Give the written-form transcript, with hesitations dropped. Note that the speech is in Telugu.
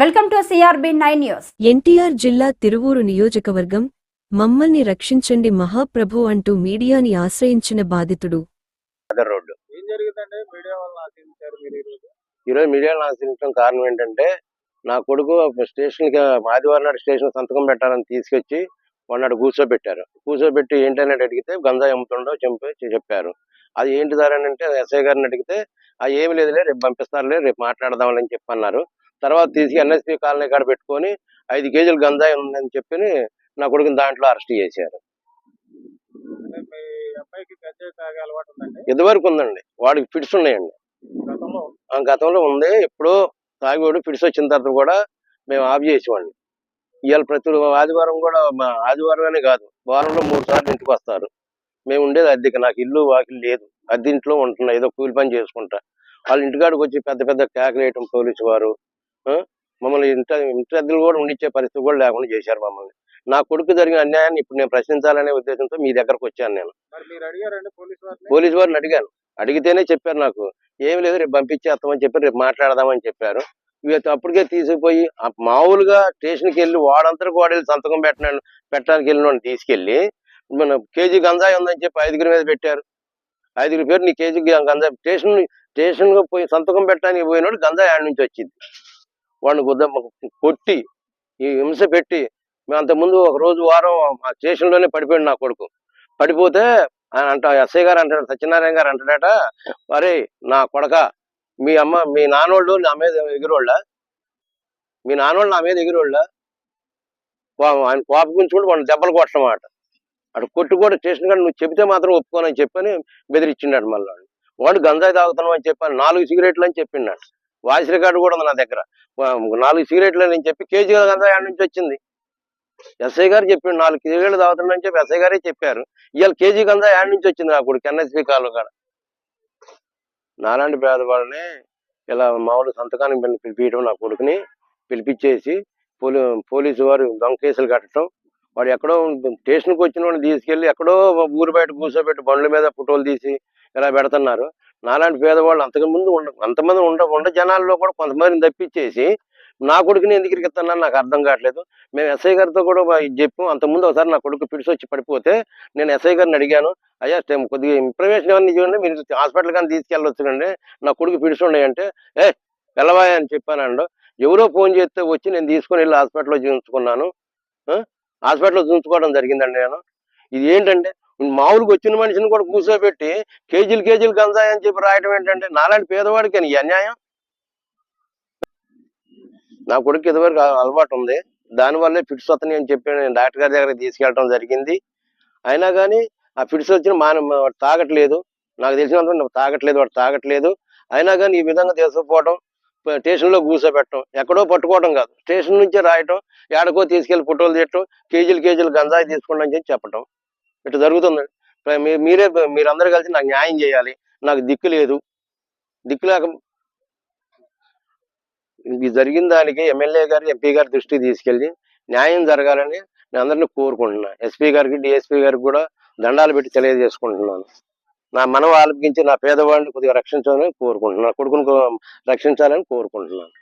Welcome to CRB 9 news. NTR జిల్లా తిరువూరు నియోజకవర్గం మమ్మల్ని రక్షించండి మహాప్రభు అంటూ మీడియాని ఆశ్రయించిన బాధితుడు. ఈరోజు మీడియాను ఆశ్రయించడం కారణం ఏంటంటే, నా కొడుకు స్టేషన్కి ఆదివారం నాడు స్టేషన్ సంతకం పెట్టాలని తీసుకొచ్చి వాడు కూర్చోబెట్టి ఏంటనేది అడిగితే గంజాయి అమ్ముతుండో చెప్పారు. అది ఏంటి దారని అంటే ఎస్ఐ గారిని అడిగితే ఏమి లేదులే, రేపు పంపిస్తారులే, రేపు మాట్లాడదామని చెప్పి అన్నారు. తర్వాత తీసుకు ఎన్ఎస్పీ కాలనీ కాడ పెట్టుకొని 5 కేజీలు గంజాయి ఉందని చెప్పి నా కొడుకుని దాంట్లో అరెస్ట్ చేశారు. ఇదివరకు ఉందండి, వాడికి ఫిట్స్ ఉన్నాయండి. గతంలో ఉంది. ఎప్పుడో తాగివాడు ఫిట్స్ వచ్చిన తర్వాత కూడా మేము ఆఫ్ చేసేవాడిని. ఇవాళ ప్రతి ఆదివారం కూడా, మా ఆదివారమే కాదు, వారంలో 3 సార్లు ఇంటికి వస్తారు. మేము ఉండేది అద్దెకి, నాకు ఇల్లు వాకిలు లేదు, అద్దెంట్లో ఉంటున్నా, ఏదో కూలి పని చేసుకుంటా. వాళ్ళ ఇంటికాడికి వచ్చి పెద్ద పెద్ద కేకలు వేయటం పోలీసు వారు, మమ్మల్ని ఇంటి అద్దెలు కూడా ఉండిచ్చే పరిస్థితి కూడా లేకుండా చేశారు మమ్మల్ని. నా కొడుకు జరిగిన అన్యాయాన్ని ఇప్పుడు నేను ప్రశ్నించాలనే ఉద్దేశంతో మీ దగ్గరకు వచ్చాను. నేను పోలీసు వారిని అడిగాను. అడిగితేనే చెప్పారు నాకు, ఏమి లేదు, రేపు పంపించేస్తామని చెప్పి రేపు మాట్లాడదామని చెప్పారు. అప్పటికే తీసుకుపోయి మామూలుగా స్టేషన్కి వెళ్ళి వాడంతరకు వాడు వెళ్ళి సంతకం పెట్టడానికి వెళ్ళిన తీసుకెళ్లి మన కేజీ గంజాయి ఉందని చెప్పి 5గురి మీద పెట్టారు. 5గురి పేరు నీ కేజీ గంజాయి, స్టేషన్ పోయి సంతకం పెట్టడానికి పోయినోడు గంజాయి ఆడ నుంచి వచ్చింది. వాడిని కొట్టి ఈ హింస పెట్టి, మేము అంతకుముందు ఒక రోజు వారం ఆ స్టేషన్లోనే పడిపోయాడు నా కొడుకు. పడిపోతే ఎస్ఐ గారు అంటాడు, సత్యనారాయణ గారు అంటాడట, అరే నా కొడక, మీ నాన్నోళ్ళు నా మీద ఎగిరోళ్ళ, ఆయన కోపగించుకుంటూ వాడిని దెబ్బలు కొట్టమాట. అటు కొట్టి కూడా స్టేషన్ గారు నువ్వు చెబితే మాత్రం ఒప్పుకోనని చెప్పని బెదిరించిండాడు. మళ్ళీ వాడు గంజాయి తాగుతున్నావు అని చెప్పాను, 4 సిగరెట్లు అని చెప్పిండాడు. వాయిస్ రికార్డు కూడా ఉంది నా దగ్గర. 4 సిగరెట్లు అని చెప్పి కేజీ గంజాయి ఆడ నుంచి వచ్చింది. ఎస్ఐ గారు చెప్పిండు 4 సిగరెట్లు తాగుతున్నాడని చెప్పి ఎస్ఐ గారే చెప్పారు. ఇవాళ కేజీ గంజాయి ఆడ నుంచి వచ్చింది నా కొడుకు ఎన్ఎస్పీ కాలు కాడ. నాలాంటి పేదవాళ్ళని ఇలా మామూలు సంతకానికి పిలిపించడం, నా కొడుకుని పిలిపించేసి పోలీసు వారు దొంగ కేసులు కట్టడం, వాడు ఎక్కడో స్టేషన్కి వచ్చిన వాడిని తీసుకెళ్లి ఎక్కడో ఊరు బయట కూర్చోబెట్టి బండ్ల మీద ఫోటోలు తీసి ఇలా పెడుతున్నారు. నాలాంటి పేదవాళ్ళు అంతమంది ఉండ జనాల్లో కూడా కొంతమందిని తప్పించేసి నా కొడుకుని ఎందుకు ఇరికిస్తున్నారు నాకు అర్థం కావట్లేదు. మేము ఎస్ఐ గారితో కూడా చెప్పాం. అంతకుముందు ఒకసారి నా కొడుకు పిడిసి వచ్చి పడిపోతే నేను ఎస్ఐ గారిని అడిగాను, అయ్యా కొద్దిగా ఇన్ఫర్మేషన్ ఏమన్నా చూడండి, మీరు హాస్పిటల్ కానీ తీసుకెళ్ళొచ్చు కండి, నా కొడుకు పిడిసి ఉన్నాయంటే వెళ్ళవాయా అని చెప్పానండు. ఎవరో ఫోన్ చేస్తే వచ్చి నేను తీసుకొని వెళ్ళి హాస్పిటల్లో చూపించుకున్నాను. హాస్పిటల్లో చూపించుకోవడం జరిగిందండి. నేను ఇది ఏంటంటే, మామూలుగా వచ్చిన మనిషిని కూడా కూర్చోబెట్టి కేజీలు గంజాయి అని చెప్పి రాయడం ఏంటంటే, నాలాంటి పేదవాడికి ఈ అన్యాయం. నా కొడుకు ఇదివరకు అలవాటు ఉంది, దానివల్లే ఫిట్స్ వస్తున్నాయి అని చెప్పి నేను డాక్టర్ గారి దగ్గరికి తీసుకెళ్ళడం జరిగింది. అయినా కానీ ఆ ఫిట్స్ వచ్చిన వాడు తాగట్లేదు, నాకు తెలిసినంత వాడు తాగట్లేదు. అయినా కానీ ఈ విధంగా తీసుకుపోవడం, స్టేషన్లో కూర్చోబెట్టడం, ఎక్కడో పట్టుకోవడం కాదు, స్టేషన్ నుంచే రాయటం, ఎక్కడికో తీసుకెళ్లి ఫోటోలు తీయటం, కేజీలు గంజాయి తీసుకోండి అని చెప్పటం, ఇట్లా జరుగుతుందండి. మీరందరూ కలిసి నాకు న్యాయం చేయాలి. నాకు దిక్కు లేక ఇది జరిగిన దానికి ఎమ్మెల్యే గారు, ఎంపీ గారి దృష్టికి తీసుకెళ్లి న్యాయం జరగాలని నేను అందరినీ కోరుకుంటున్నా. ఎస్పీ గారికి, డిఎస్పీ గారికి కూడా దండాలు పెట్టి తెలియజేసుకుంటున్నాను. నా మనం ఆలపించి నా పేదవాడిని కొద్దిగా రక్షించాలని కోరుకుంటున్నాను, కొడుకుని రక్షించాలని కోరుకుంటున్నాను.